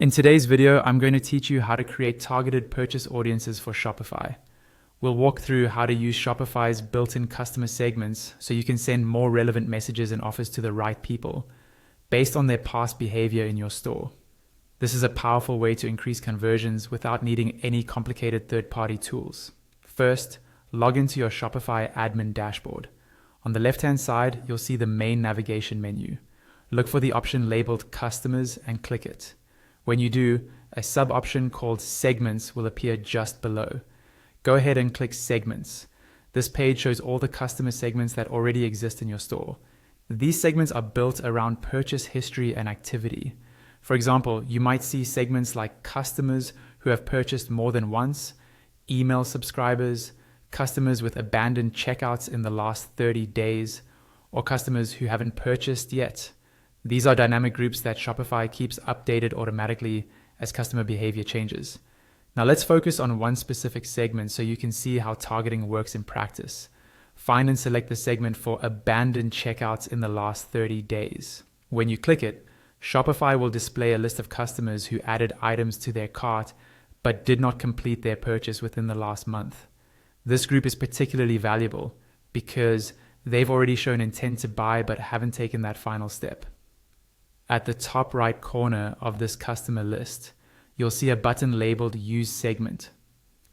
In today's video, I'm going to teach you how to create targeted purchase audiences for Shopify. We'll walk through how to use Shopify's built-in customer segments so you can send more relevant messages and offers to the right people based on their past behavior in your store. This is a powerful way to increase conversions without needing any complicated third-party tools. First, log into your Shopify admin dashboard. On the left-hand side, you'll see the main navigation menu. Look for the option labeled Customers and click it. When you do, a sub-option called Segments will appear just below. Go ahead and click Segments. This page shows all the customer segments that already exist in your store. These segments are built around purchase history and activity. For example, you might see segments like customers who have purchased more than once, email subscribers, customers with abandoned checkouts in the last 30 days, or customers who haven't purchased yet. These are dynamic groups that Shopify keeps updated automatically as customer behavior changes. Now let's focus on one specific segment so you can see how targeting works in practice. Find and select the segment for abandoned checkouts in the last 30 days. When you click it, Shopify will display a list of customers who added items to their cart but did not complete their purchase within the last month. This group is particularly valuable because they've already shown intent to buy but haven't taken that final step. At the top right corner of this customer list, you'll see a button labeled Use Segment.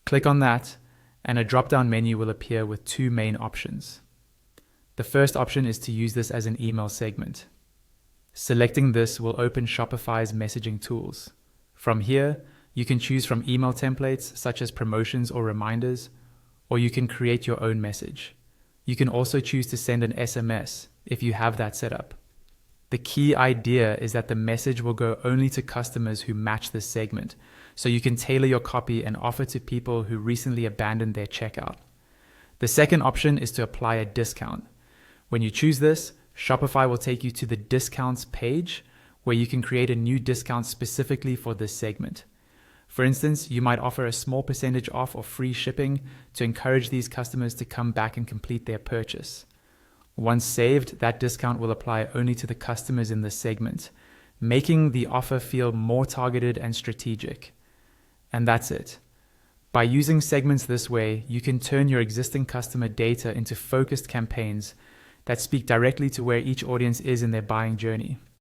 Click on that, and a drop-down menu will appear with two main options. The first option is to use this as an email segment. Selecting this will open Shopify's messaging tools. From here, you can choose from email templates such as promotions or reminders, or you can create your own message. You can also choose to send an SMS if you have that set up. The key idea is that the message will go only to customers who match this segment, so you can tailor your copy and offer to people who recently abandoned their checkout. The second option is to apply a discount. When you choose this, Shopify will take you to the discounts page where you can create a new discount specifically for this segment. For instance, you might offer a small percentage off or free shipping to encourage these customers to come back and complete their purchase. Once saved, that discount will apply only to the customers in this segment, making the offer feel more targeted and strategic. And that's it. By using segments this way, you can turn your existing customer data into focused campaigns that speak directly to where each audience is in their buying journey.